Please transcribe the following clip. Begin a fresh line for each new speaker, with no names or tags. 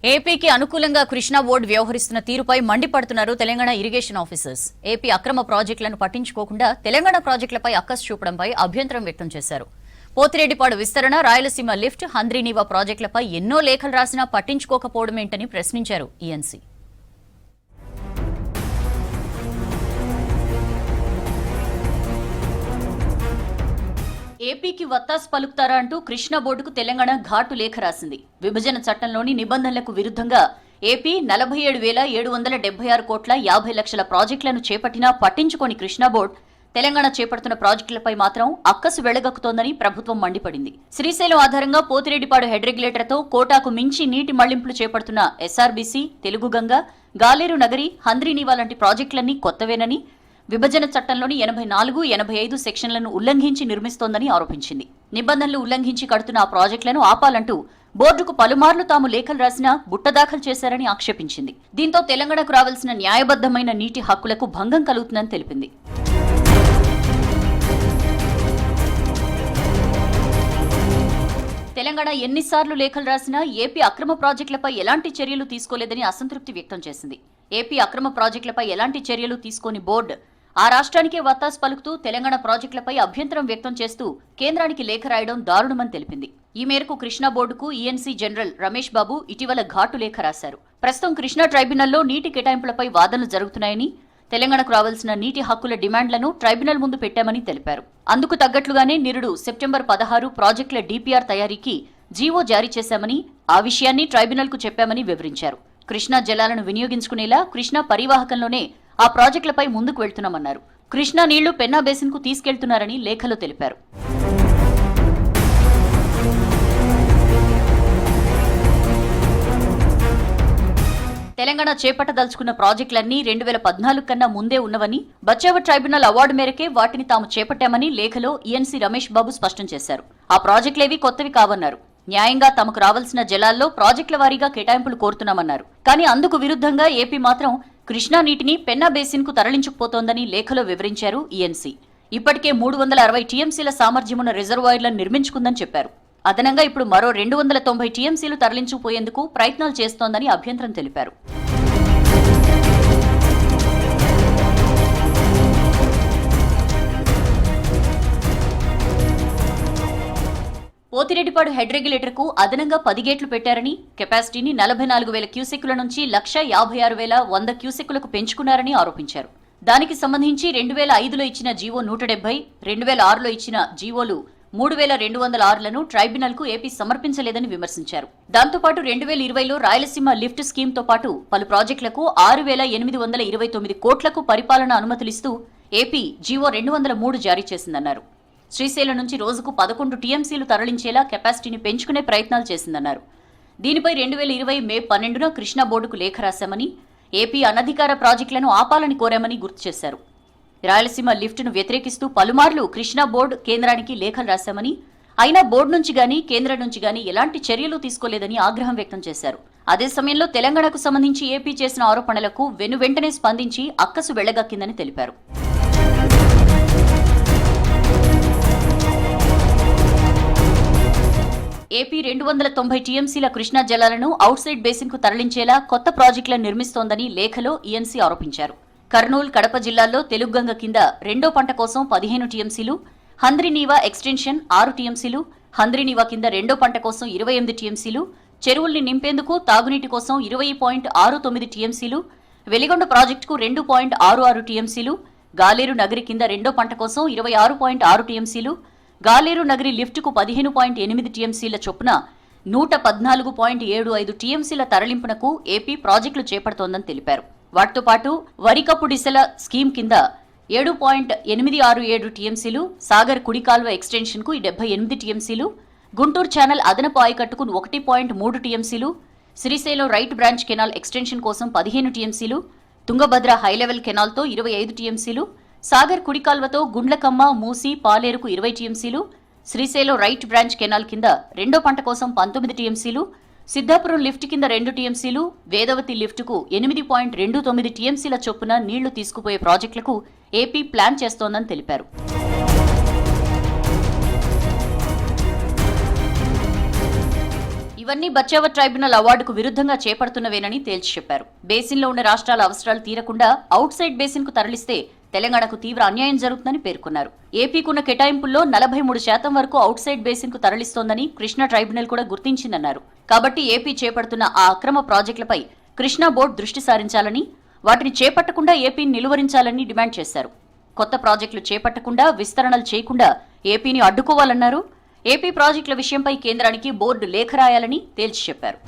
ఏపీకి అనుకూలంగా కృష్ణా బోర్డు వ్యవహరిస్తున్న తీరుపై మండిపడుతున్నారు తెలంగాణ ఇరిగేషన్ ఆఫీసర్స్. ఏపీ అక్రమ ప్రాజెక్టులను పట్టించుకోకుండా తెలంగాణ ప్రాజెక్టులపై అక్కసు చూపడంపై అభ్యంతరం వ్యక్తం చేశారు. పోతిరెడ్డిపాడు విస్తరణ, రాయలసీమ లిఫ్ట్, హంద్రీనీవా ప్రాజెక్టులపై ఎన్నో లేఖలు రాసినా పట్టించుకోకపోవడమేంటని ప్రశ్నించారు ఈఎన్సీ. ఏపీకి వత్తాసు పలుకుతారా అంటూ కృష్ణా బోర్డుకు తెలంగాణ ఘాటు లేఖ రాసింది. విభజన చట్టంలోని నిబంధనలకు విరుద్ధంగా ఏపీ 47,776 కోట్ల 50 లక్షల ప్రాజెక్టులను చేపట్టినా పట్టించుకోని కృష్ణా బోర్డు తెలంగాణ చేపడుతున్న ప్రాజెక్టులపై మాత్రం అక్కసు వెళ్లగక్కుతోందని ప్రభుత్వం మండిపడింది. శ్రీశైలం ఆధారంగా పోతిరెడ్డిపాడు హెడ్ రెగ్యులేటర్తో కోటాకు మించి నీటి మళ్లింపులు చేపడుతున్న ఎస్ఆర్బీసీ, తెలుగుగంగ, గాలేరు నగరి, హంద్రీనీవా లాంటి ప్రాజెక్టులన్నీ కొత్తవేనని, విభజన చట్టంలోని 84, 85 సెక్షన్లను ఉల్లంఘించి నిర్మిస్తోందని ఆరోపించింది. నిబంధనలు ఉల్లంఘించి కడుతున్న ఆ ప్రాజెక్టులను ఆపాలంటూ బోర్డుకు పలుమార్లు తాము లేఖలు రాసినా బుట్ట దాఖలు చేశారని ఆక్షేపించింది. దీంతో తెలంగాణకు రావాల్సిన న్యాయబద్దమైన నీటి హక్కులకు భంగం కలుగుతుందని తెలిపింది. తెలంగాణ ఎన్నిసార్లు లేఖలు రాసినా ఏపీ అక్రమ ప్రాజెక్టులపై ఎలాంటి చర్యలు తీసుకోలేదని అసంతృప్తి వ్యక్తం చేసింది. ఏపీ అక్రమ ప్రాజెక్టులపై ఎలాంటి చర్యలు తీసుకోని బోర్డు ఆ రాష్ట్రానికే వత్తాసు పలుకుతూ తెలంగాణ ప్రాజెక్టులపై అభ్యంతరం వ్యక్తం చేస్తూ కేంద్రానికి లేఖ రాయడం దారుణమని తెలిపింది. ఈ మేరకు కృష్ణా బోర్డుకు ఈఎన్సీ జనరల్ రమేష్ బాబు ఇటీవల ఘాటు లేఖ రాశారు. ప్రస్తుతం కృష్ణా ట్రైబ్యునల్లో నీటి కేటాయింపులపై వాదనలు జరుగుతున్నాయని, తెలంగాణకు రావాల్సిన నీటి హక్కుల డిమాండ్లను ట్రైబ్యునల్ ముందు పెట్టామని తెలిపారు. అందుకు తగ్గట్లుగానే నిరుడు సెప్టెంబర్ 16 ప్రాజెక్టుల డీపీఆర్ తయారీకి జీవో జారీ చేశామని, ఆ విషయాన్ని ట్రైబ్యునల్కు చెప్పామని వివరించారు. కృష్ణా జలాలను వినియోగించుకునేలా కృష్ణా పరివాహకంలోనే ఆ ప్రాజెక్టులపై ముందుకు వెళ్తున్నామన్నారు. కృష్ణా నీళ్లు పెన్నా బేసిన్ కు తీసుకెళ్తున్నారని లేఖలో తెలిపారు. తెలంగాణ చేపట్టదలుచుకున్న ప్రాజెక్టులన్నీ 2014 కన్నా ముందే ఉన్నవని, బచ్చావ ట్రైబ్యునల్ అవార్డు మేరకే వాటిని తాము చేపట్టామని లేఖలో ఈఎన్సీ రమేష్ బాబు స్పష్టం చేశారు. ఆ ప్రాజెక్టులేవీ కొత్తవి కావన్నారు. న్యాయంగా తమకు రావాల్సిన జలాల్లో ప్రాజెక్టుల వారీగా కేటాయింపులు కోరుతున్నామన్నారు. కానీ అందుకు విరుద్ధంగా ఏపీ మాత్రం కృష్ణా నీటిని పెన్నా బేసిన్ కు తరలించుకుపోతోందని లేఖలో వివరించారు ఈఎన్సీ. ఇప్పటికే 360 టీఎంసీల సామర్థ్యమున్న రిజర్వాయర్లను నిర్మించుకుందని చెప్పారు. అదనంగా ఇప్పుడు మరో 290 టీఎంసీలు తరలించుకుపోయేందుకు ప్రయత్నాలు చేస్తోందని అభ్యంతరం తెలిపారు. పోతిరెడ్డిపాడు హెడ్ రెగ్యులేటర్ కు అదనంగా 10 గేట్లు పెట్టారని, కెపాసిటీని 44,000 క్యూసెక్కుల నుంచి 1,56,100 క్యూసెక్కులకు పెంచుకున్నారని ఆరోపించారు. దానికి సంబంధించి 2005లో ఇచ్చిన జీవో 170, 2006లో ఇచ్చిన జీవోలు 3,206లను ట్రైబ్యునల్ కు ఏపీ సమర్పించలేదని విమర్శించారు. దాంతోపాటు 2020లో రాయలసీమ లిఫ్ట్ స్కీమ్ తో పాటు పలు ప్రాజెక్టులకు 6,829 కోట్లకు పరిపాలన అనుమతులిస్తూ ఏపీ జీవో 203 జారీ చేసిందన్నారు. శ్రీశైలం నుంచి రోజుకు 11 టీఎంసీలు తరలించేలా కెపాసిటీని పెంచుకునే ప్రయత్నాలు చేసిందన్నారు. దీనిపై 2020 మే 12న కృష్ణా బోర్డుకు లేఖ రాశామని, ఏపీ అనధికార ప్రాజెక్టులను ఆపాలని కోరామని గుర్తు చేశారు. రాయలసీమ లిఫ్ట్ను వ్యతిరేకిస్తూ పలుమార్లు కృష్ణా బోర్డు కేంద్రానికి లేఖలు రాశామని, అయినా బోర్డు నుంచి గానీ కేంద్రం నుంచి గానీ ఎలాంటి చర్యలు తీసుకోలేదని ఆగ్రహం వ్యక్తం చేశారు. అదే సమయంలో తెలంగాణకు సంబంధించి ఏపీ చేసిన ఆరోపణలకు వెనువెంటనే స్పందించి అక్కసు వెళ్లగక్కిందని తెలిపారు. ఏపీ 290 టీఎంసీల కృష్ణా జలాలను అవుట్ సైడ్ బేసిన్ కు తరలించేలా కొత్త ప్రాజెక్టులను నిర్మిస్తోందని లేఖలో ఈఎన్సీ ఆరోపించారు. కర్నూలు, కడప జిల్లాల్లో తెలుగుగంగ కింద రెండో పంట కోసం 15 టీఎంసీలు, హంద్రీనీవా ఎక్స్టెన్షన్ 6 టీఎంసీలు, హంద్రీనీవా కింద రెండో పంట కోసం 28 టీఎంసీలు, చెరువుల్ని నింపేందుకు తాగునీటి కోసం 20.69 టీఎంసీలు, వెలిగొండ ప్రాజెక్టుకు 2.66 టీఎంసీలు, గాలేరు నగరి కింద రెండో పంట కోసం 26.6 టీఎంసీలు, గాలేరు నగరి లిఫ్టుకు 15.8 టీఎంసీల చొప్పున 114.75 టీఎంసీల తరలింపునకు ఏపీ ప్రాజెక్టులు చేపడుతోందని తెలిపారు. వాటితో పాటు వరికప్పు డిసెల స్కీమ్ కింద 7.867 టీఎంసీలు, సాగర్ కుడికాల్వ ఎక్స్టెన్షన్ కు 78 టీఎంసీలు, గుంటూరు ఛానల్ అదనపు ఆయకట్టుకు 1.3 టీఎంసీలు, Srisailam right branch canal extension కోసం 15 టీఎంసీలు, తుంగభద్ర హైలెవెల్ కెనాల్తో 25 టీఎంసీలు, సాగర్ కుడికాల్వతో గుండ్లకమ్మ, మూసి, పాలేరుకు 20 టీఎంసీలు, శ్రీశైలం రైట్ బ్రాంచ్ కెనాల్ కింద రెండో పంట కోసం 19 టీఎంసీలు, సిద్ధాపురం లిఫ్ట్ కింద 2 టీఎంసీలు, వేదవతి లిఫ్టుకు 8.29 టీఎంసీల చొప్పున నీళ్లు తీసుకుపోయే ప్రాజెక్టులకు ఏపీ ప్లాన్ చేస్తోందని తెలిపారు. ఇవన్నీ బచావర్ ట్రైబ్యునల్ అవార్డుకు విరుద్ధంగా చేపడుతున్నవేనని తేల్చి చెప్పారు. బేసిన్లో ఉన్న రాష్ట్రాల అవసరాలు తీరకుండా అవుట్ సైడ్ బేసిన్ కు తరలిస్తే తెలంగాణకు తీవ్ర అన్యాయం జరుగుతుందని పేర్కొన్నారు. ఏపీకున్న కేటాయింపుల్లో 43% వరకు అవుట్ సైడ్ బేసిన్ కు తరలిస్తోందని కృష్ణా ట్రైబ్యునల్ కూడా గుర్తించిందన్నారు. కాబట్టి ఏపీ చేపడుతున్న ఆ అక్రమ ప్రాజెక్టులపై కృష్ణా బోర్డు దృష్టి సారించాలని, వాటిని చేపట్టకుండా ఏపీని నిలువరించాలని డిమాండ్ చేశారు. కొత్త ప్రాజెక్టులు చేపట్టకుండా, విస్తరణలు చేయకుండా ఏపీని అడ్డుకోవాలన్నారు. ఏపీ ప్రాజెక్టుల విషయంపై కేంద్రానికి బోర్డు లేఖ రాయాలని తేల్చి చెప్పారు.